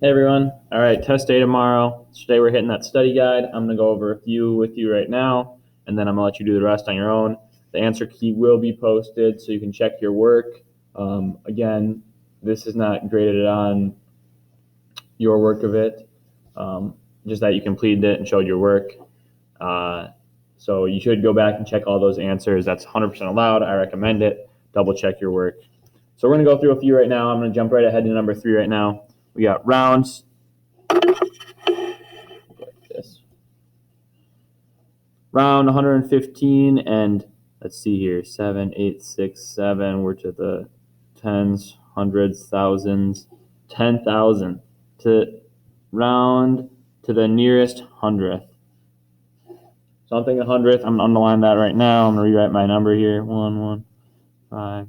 Hey everyone. All right, test day tomorrow. Today we're hitting that study guide. I'm going to go over a few with you right now, and then I'm going to let you do the rest on your own. The answer key will be posted so you can check your work. Again, this is not graded on your work of it, just that you completed it and showed your work. So you should go back and check all those answers. That's 100% allowed. I recommend it. Double check your work. So we're going to go through a few right now. I'm going to jump right ahead to number 3 right now. We got rounds. This round 115, and let's see here, 7, 8, 6, 7. We're to the tens, hundreds, thousands, 10,000 to round to the nearest hundredth. So I'm thinking hundredth. I'm going to underline that right now. I'm going to rewrite my number here. 1, 1, 5.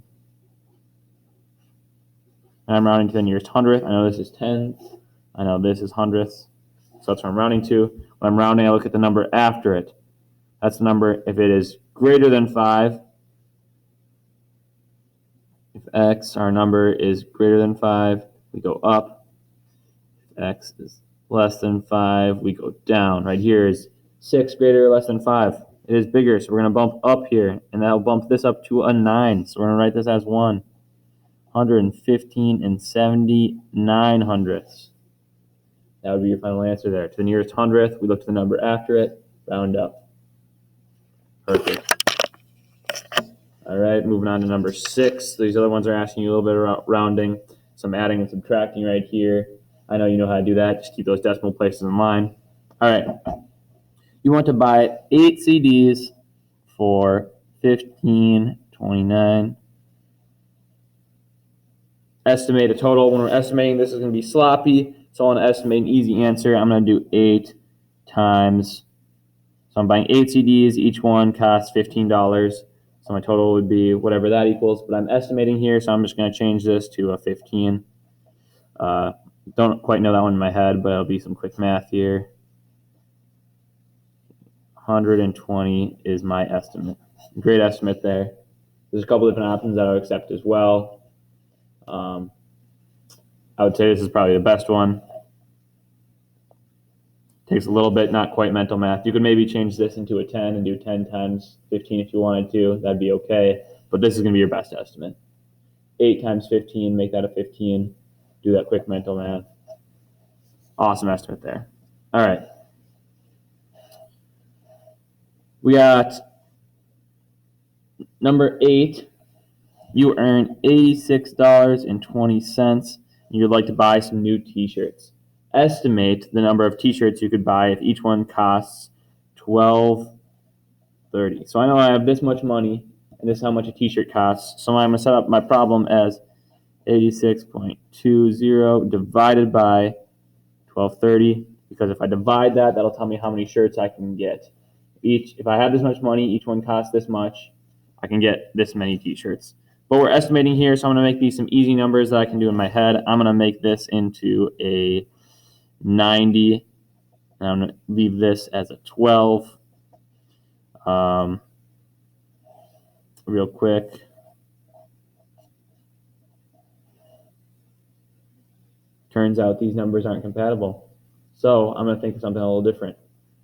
And I'm rounding to the nearest hundredth. I know this is tens. I know this is hundredths. So that's what I'm rounding to. When I'm rounding, I look at the number after it. That's the number if it is greater than 5. If x, our number, is greater than 5, we go up. If x is less than 5, we go down. Right here is 6 greater or less than 5. It is bigger, so we're going to bump up here, and that will bump this up to a 9. So we're going to write this as 115 and 79 hundredths. That would be your final answer there. To the nearest hundredth, we look to the number after it, round up. Perfect. All right, moving on to number 6. These other ones are asking you a little bit about rounding, some adding and subtracting right here. I know you know how to do that. Just keep those decimal places in line. All right. You want to buy 8 CDs for $15.29. Estimate a total. When we're estimating, this is going to be sloppy, so I want to estimate an easy answer. I'm going to do 8 times. So I'm buying 8 CDs. Each one costs $15. So my total would be whatever that equals, but I'm estimating here, so I'm just going to change this to a 15. Don't quite know that one in my head, but it'll be some quick math here. 120 is my estimate. Great estimate there. There's a couple different options that I would accept as well. I would say this is probably the best one. Takes a little bit, not quite mental math. You could maybe change this into a 10 and do 10 times 15 if you wanted to. That'd be okay. But this is going to be your best estimate. 8 times 15, make that a 15. Do that quick mental math. Awesome estimate there. All right. We got number 8. You earn $86.20, and you'd like to buy some new t-shirts. Estimate the number of t-shirts you could buy if each one costs $12.30. So I know I have this much money, and this is how much a t-shirt costs. So I'm going to set up my problem as 86.20 divided by $12.30, because if I divide that, that'll tell me how many shirts I can get. If I have this much money, each one costs this much, I can get this many t-shirts. But we're estimating here, so I'm going to make these some easy numbers that I can do in my head. I'm going to make this into a 90, and I'm going to leave this as a 12. Real quick. Turns out these numbers aren't compatible. So I'm going to think of something a little different.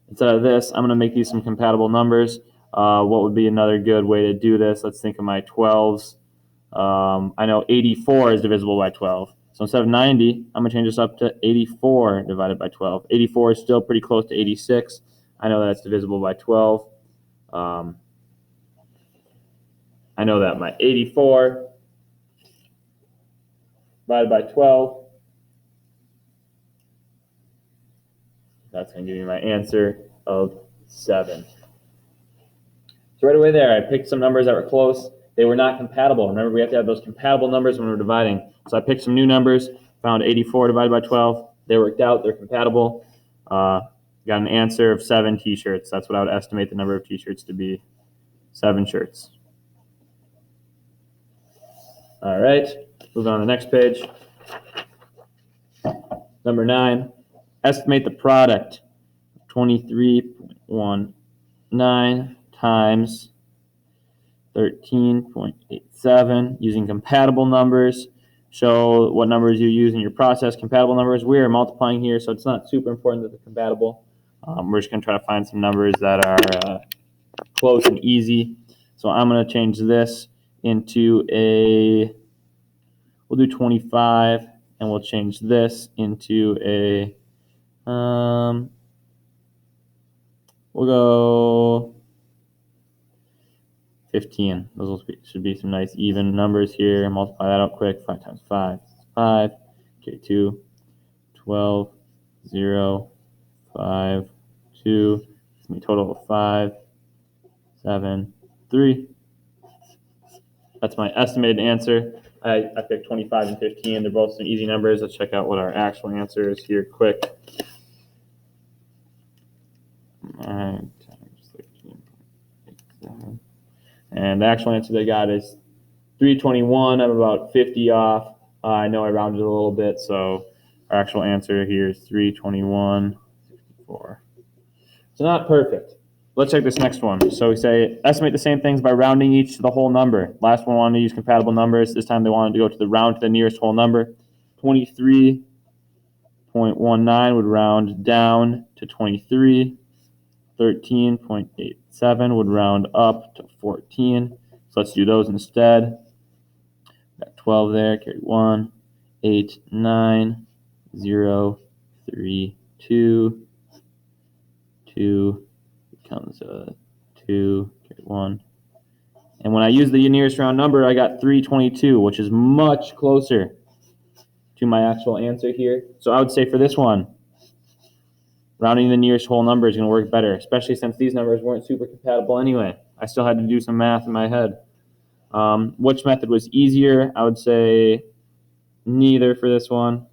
Instead of this, I'm going to make these some compatible numbers. What would be another good way to do this? Let's think of my 12s. I know 84 is divisible by 12. So instead of 90, I'm going to change this up to 84 divided by 12. 84 is still pretty close to 86. I know that's divisible by 12. I know that my 84 divided by 12, that's going to give me my answer of 7. So right away there, I picked some numbers that were close. They were not compatible. Remember, we have to have those compatible numbers when we're dividing. So I picked some new numbers, found 84 divided by 12. They worked out. They're compatible. Got an answer of 7 t-shirts. That's what I would estimate the number of t-shirts to be. 7 shirts. All right. Moving on to the next page. Number 9. Estimate the product. 23.19 times 13.87 using compatible numbers. show what numbers you use in your process. Compatible numbers, we are multiplying here, so it's not super important that they're compatible. We're just going to try to find some numbers that are close and easy. So I'm going to change this into we'll do 25, and we'll change this into we'll go 15. Those should be some nice even numbers here. Multiply that out quick. 5 times 5 is 5. Okay, 2, 12, 0, 5, 2. It's going to be a total of 5, 7, 3. That's my estimated answer. I picked 25 and 15. They're both some easy numbers. Let's check out what our actual answer is here quick. 9 times 13.87. And the actual answer they got is 321. I'm about 50 off. I know I rounded a little bit, so our actual answer here is 321.64. So not perfect. Let's check this next one. So we say estimate the same things by rounding each to the whole number. Last one wanted to use compatible numbers. This time they wanted to go to the round to the nearest whole number. 23.19 would round down to 23. 13.87 would round up to 14. So let's do those instead. Got 12 there, carry 1, 8, 9, 0, 3, 2, 2, becomes 2, carry 1. And when I use the nearest round number, I got 322, which is much closer to my actual answer here. So I would say for this one, rounding the nearest whole number is going to work better, especially since these numbers weren't super compatible anyway. I still had to do some math in my head. Which method was easier? I would say neither for this one,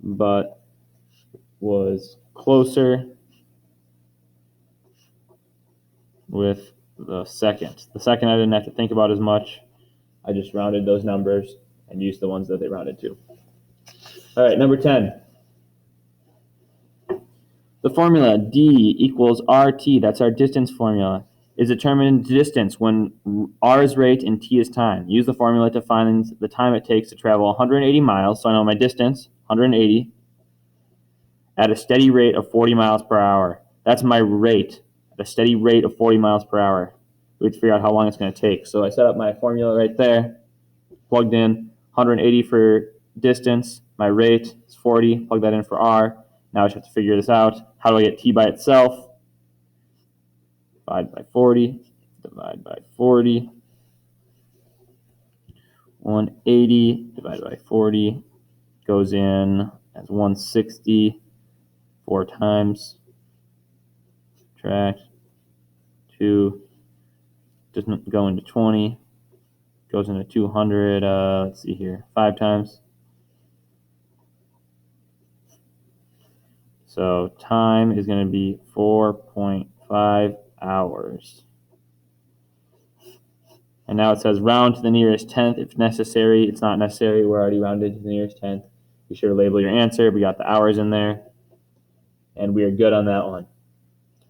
but was closer with the second. The second I didn't have to think about as much. I just rounded those numbers and used the ones that they rounded to. All right, number 10. The formula D equals RT, that's our distance formula, is determined distance when R is rate and T is time. Use the formula to find the time it takes to travel 180 miles, so I know my distance, 180, at a steady rate of 40 miles per hour. That's my rate, at a steady rate of 40 miles per hour. We have to figure out how long it's going to take. So I set up my formula right there, plugged in 180 for distance, my rate is 40, plug that in for R. Now I just have to figure this out. How do I get T by itself? Divide by 40, divide by 40. 180 divided by 40 goes in as 160 4 times. Subtract 2, doesn't go into 20, goes into 200, let's see here, 5 times. So time is going to be 4.5 hours. And now it says round to the nearest tenth if necessary. It's not necessary. We're already rounded to the nearest tenth. Be sure to label your answer. We got the hours in there. And we are good on that one.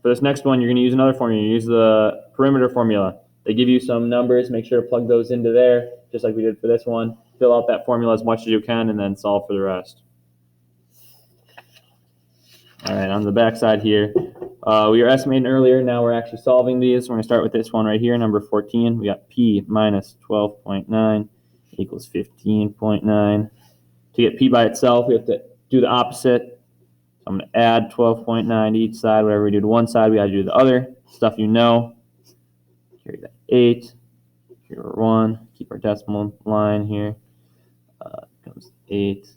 For this next one, you're going to use another formula. You use the perimeter formula. They give you some numbers. Make sure to plug those into there, just like we did for this one. Fill out that formula as much as you can, and then solve for the rest. All right, on the back side here, we were estimating earlier. Now we're actually solving these. We're going to start with this one right here, number 14. We got P minus 12.9 equals 15.9. To get P by itself, we have to do the opposite. So I'm going to add 12.9 to each side. Whatever we do to one side, we got to do the other. Stuff you know. Carry that 8. Carry 1. Keep our decimal line here. Comes 8.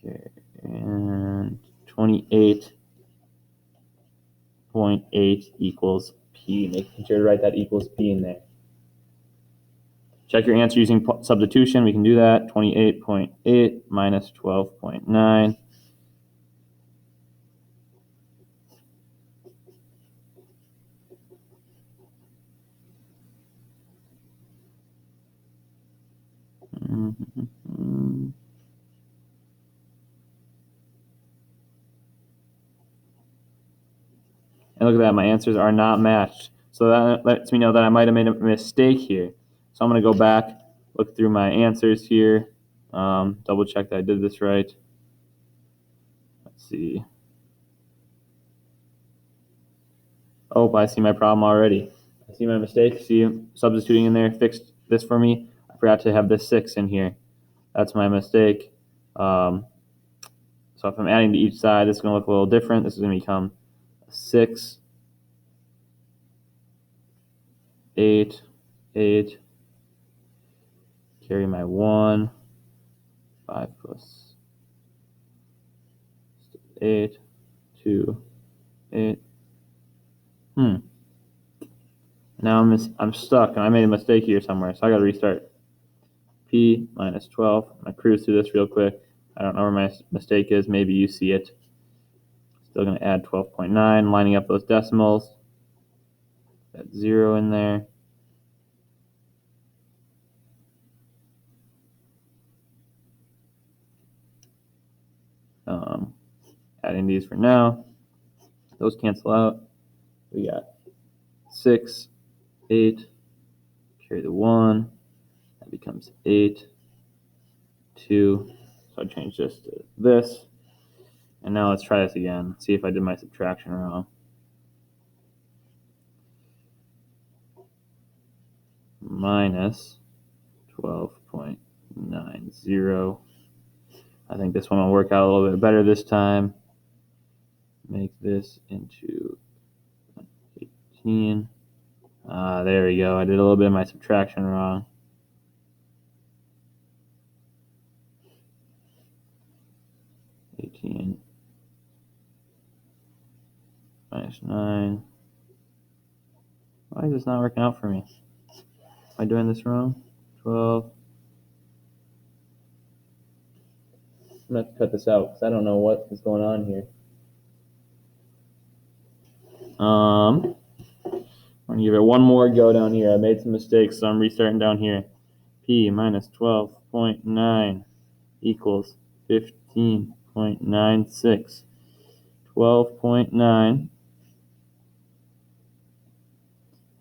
Okay, and 28.8 equals P. Making sure to write that equals P in there. Check your answer using substitution. We can do that. 28.8 minus 12.9. And look at that, my answers are not matched. So that lets me know that I might have made a mistake here. So I'm going to go back. look through my answers here, double check that I did this right. Let's see. Oh, I see my problem already. I see my mistake. See, substituting in there fixed this for me. I forgot to have this 6 in here. That's my mistake. So if I'm adding to each side, this is going to look a little different. This is going to become 6, 8, 8. Carry my 1. 5 plus 8, 2, 8. Now I'm stuck, and I made a mistake here somewhere, so I got to restart. P minus 12. I'm going to cruise through this real quick. I don't know where my mistake is. Maybe you see it. Still going to add 12.9, lining up those decimals. That 0 in there. Adding these for now. Those cancel out. We got 6, 8. Carry the 1. That becomes 8, 2. So I change this to this. And now let's try this again. See if I did my subtraction wrong. Minus 12.90. I think this one will work out a little bit better this time. Make this into 18. There we go. I did a little bit of my subtraction wrong. Minus 9. Why is this not working out for me? Am I doing this wrong? 12. I'm going to have to cut this out because I don't know what is going on here. I'm going to give it one more go down here. I made some mistakes, so I'm restarting down here. P minus 12.9 equals 15.96. 12.9.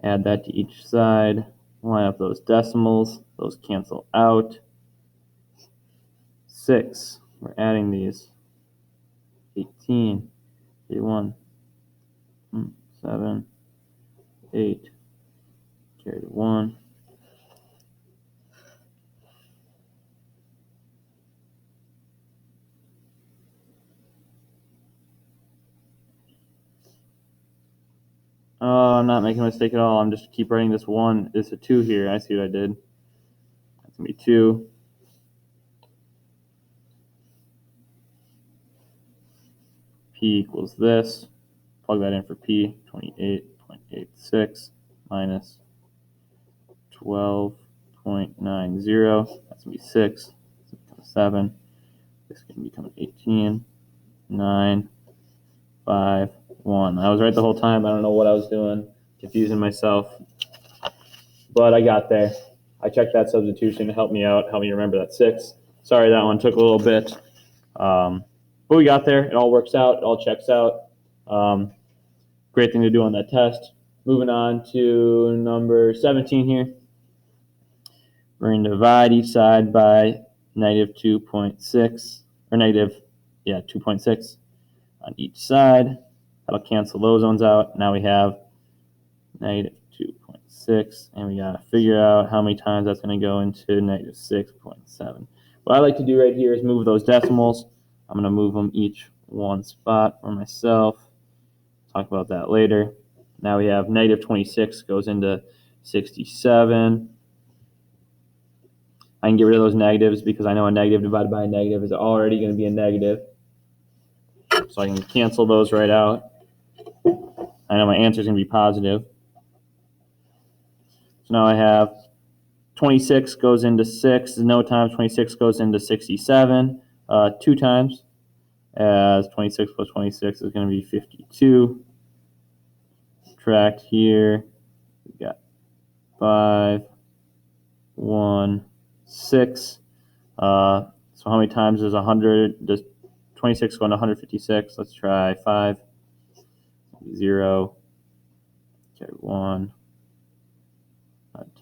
Add that to each side. Line up those decimals. Those cancel out. 6. We're adding these. 18. 31. 7. 8. Carry the 1. Oh, I'm not making a mistake at all. I'm just keep writing this 1. It's a 2 here. I see what I did. That's going to be 2. P equals this. Plug that in for P. 28.86 minus 12.90. That's going to be 6. That's going to become 7. This can become 18. 9. 5. 1. I was right the whole time. I don't know what I was doing. Confusing myself. But I got there. I checked that substitution to help me out, help me remember that 6. Sorry, that one took a little bit. But we got there. It all works out. It all checks out. Great thing to do on that test. Moving on to number 17 here. We're going to divide each side by negative 2.6, or negative, 2.6 on each side. That'll cancel those ones out. Now we have negative 2.6, and we got to figure out how many times that's going to go into negative 6.7. What I like to do right here is move those decimals. I'm going to move them each one spot for myself. Talk about that later. Now we have negative 26 goes into 67. I can get rid of those negatives because I know a negative divided by a negative is already going to be a negative. So I can cancel those right out. I know my answer is going to be positive. So now I have 26 goes into 6. No times 26 goes into 67. 2 times, as 26 plus 26 is going to be 52. Subtract here. We've got 5, 1, 6. So how many times is 100? Does 26 go into 156? Let's try 5. 0. Carry 1.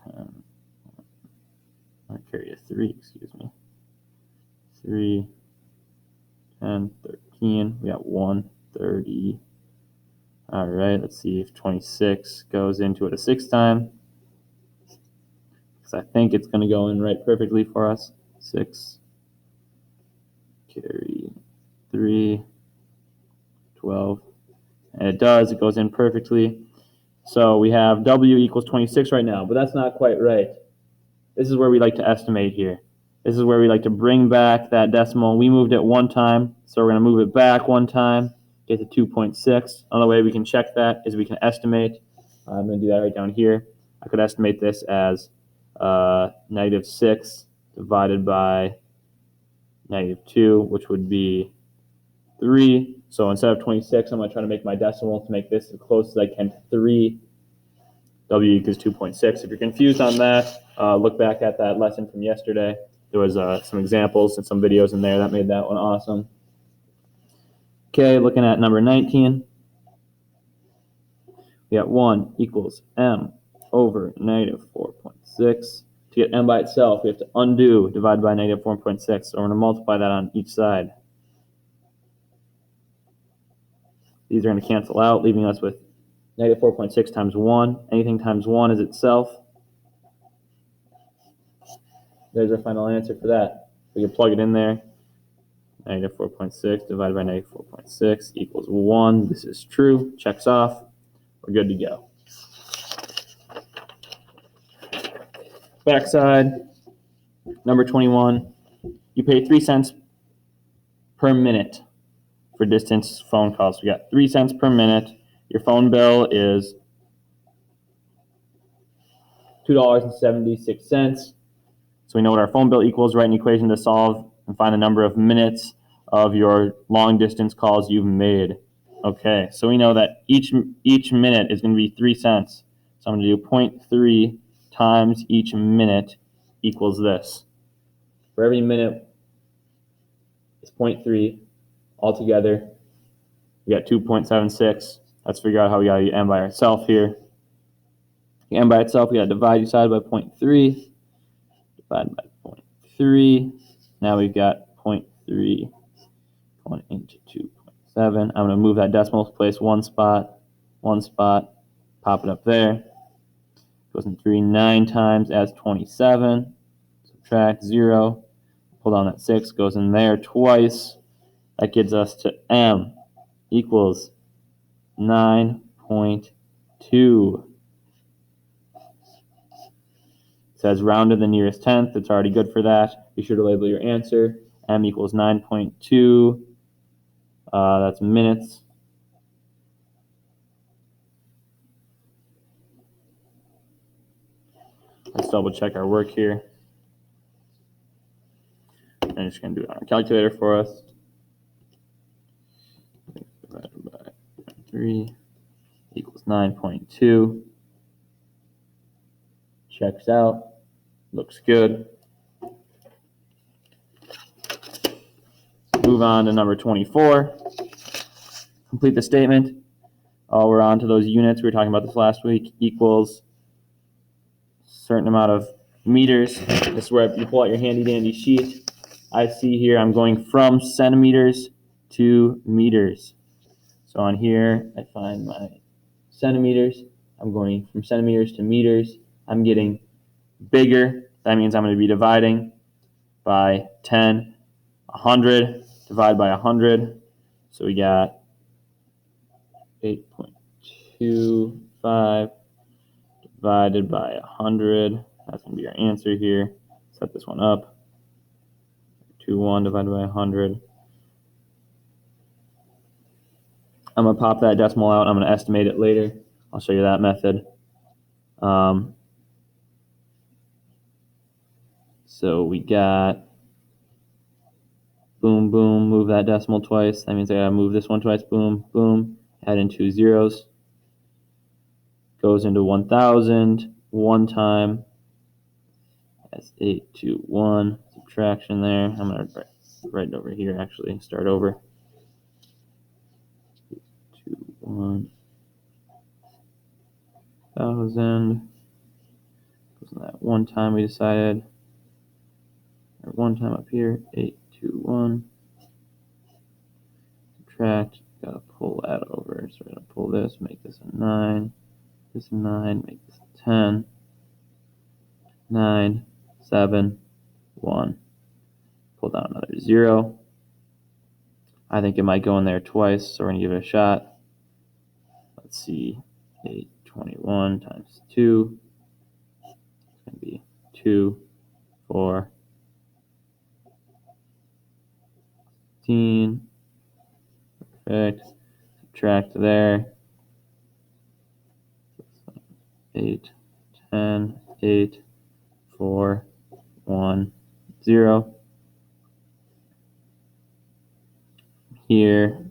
10. carry a 3, excuse me. 3, 10, 13. We got 130. All right, let's see if 26 goes into it a 6th time. Because I think it's going to go in right perfectly for us. 6, carry 3, 12. And it does. It goes in perfectly. So we have W equals 26 right now, but that's not quite right. This is where we like to estimate here. This is where we like to bring back that decimal. We moved it one time, so we're going to move it back one time, get to 2.6. Another way we can check that is we can estimate. I'm going to do that right down here. I could estimate this as -6 divided by -2, which would be 3. So instead of 26, I'm going to try to make my decimal to make this as close as I can to 3. W equals 2.6. If you're confused on that, look back at that lesson from yesterday. There was some examples and some videos in there that made that one awesome. Okay, looking at number 19. We got 1 equals m over -4.6. To get m by itself, we have to undo divide by -4.6. So we're going to multiply that on each side. These are going to cancel out, leaving us with -4.6 times 1. Anything times 1 is itself. There's our final answer for that. We can plug it in there. -4.6 divided by -4.6 equals 1. This is true. Checks off. We're good to go. Backside, number 21. You pay 3 cents per minute for distance phone calls. We got 3 cents per minute. Your phone bill is $2.76. So we know what our phone bill equals. Write an equation to solve and find the number of minutes of your long distance calls you've made. Okay, so we know that each minute is going to be 3 cents. So I'm going to do 0.3 times each minute equals this. For every minute, it's 0.3 altogether. We got 2.76. Let's figure out how we got to m by itself here. The m by itself, we got to divide each side by 0.3. Divide by 0.3. Now we've got 0.3 going into 2.7. I'm going to move that decimal place one spot, pop it up there. Goes in 3 9 times as 27. Subtract 0. Pull down that 6. Goes in there twice. That gets us to m equals 9.2. It says round to the nearest tenth. It's already good for that. Be sure to label your answer. M equals 9.2. That's minutes. Let's double check our work here. I'm just going to do it on a calculator for us. Divided by 3 equals 9.2. Checks out. Looks good. Move on to number 24. Complete the statement. We're on to those units. We were talking about this last week. Equals a certain amount of meters. This is where you pull out your handy dandy sheet. I see here I'm going from centimeters to meters. So on here, I find my centimeters. I'm going from centimeters to meters. I'm getting bigger. That means I'm going to be dividing by 10. 100 divided by 100. So we got 8.25 divided by 100. That's going to be our answer here. Set this one up. 21 divided by 100. I'm going to pop that decimal out. I'm going to estimate it later. I'll show you that method. So we got boom, boom, move that decimal twice. That means I got to move this one twice. Boom, boom. Add in 2 zeros. Goes into 1,000 one time. That's 821. Subtraction there. I'm going to write it over here, actually. Start over. 821. 1,000. Wasn't that one time we decided? one time up here, 821. Subtract, gotta pull that over. So we're gonna pull this, make this a 9, this a 9, make this a 10, 9, 7, 1. Pull down another 0. I think it might go in there twice, so we're gonna give it a shot. Let's see, 821 times 2. It's gonna be 2, 4, 15. Perfect. Subtract there. 8, 10, 8, 4, 1, 0. Here,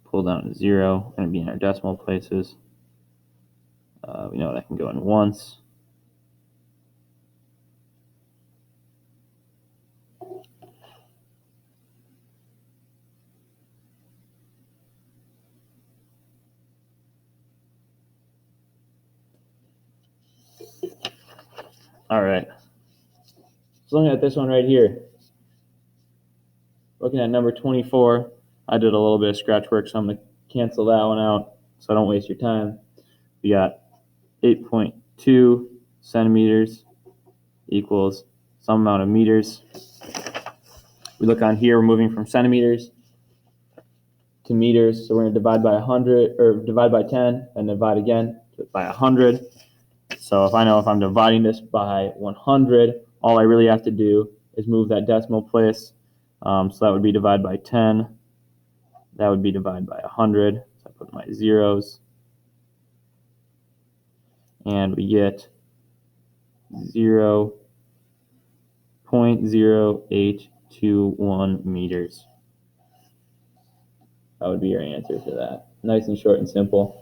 pull down to 0. Going to be in our decimal places. We know that can go in once. All right. So looking at this one right here, looking at number 24, I did a little bit of scratch work, so I'm going to cancel that one out so I don't waste your time. We got 8.2 centimeters equals some amount of meters. We look on here, we're moving from centimeters to meters, so we're going to divide by 100, or divide by 10, and divide again by 100. So if I know if I'm dividing this by 100, all I really have to do is move that decimal place. So that would be divided by 10. That would be divided by 100. So I put my zeros. And we get 0.0821 meters. That would be your answer for that. Nice and short and simple.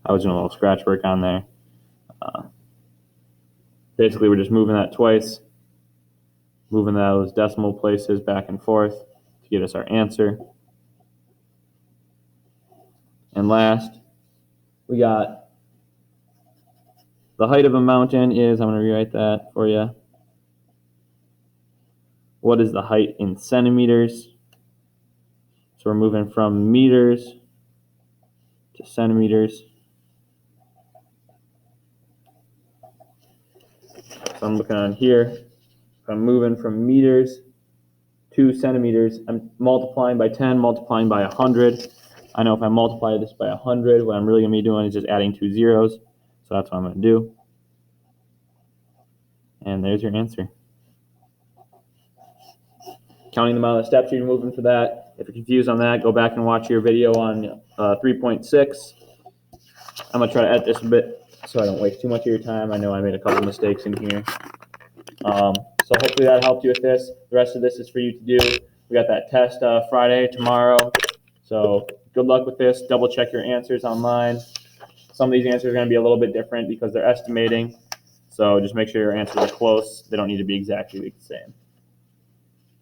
I was doing a little scratch work on there. Basically, we're just moving that twice, moving those decimal places back and forth to get us our answer. And last, we got the height of a mountain is, I'm going to rewrite that for you. What is the height in centimeters? So we're moving from meters to centimeters. So I'm looking on here. If I'm moving from meters to centimeters, I'm multiplying by 10, multiplying by 100. I know if I multiply this by 100, what I'm really going to be doing is just adding 2 zeros. So that's what I'm going to do. And there's your answer. Counting the amount of steps you're moving for that. If you're confused on that, go back and watch your video on 3.6. I'm going to try to edit this a bit so I don't waste too much of your time. I know I made a couple mistakes in here. So hopefully that helped you with this. The rest of this is for you to do. We got that test Friday, tomorrow. So good luck with this. Double check your answers online. Some of these answers are going to be a little bit different because they're estimating. So just make sure your answers are close. They don't need to be exactly the same.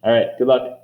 All right, good luck.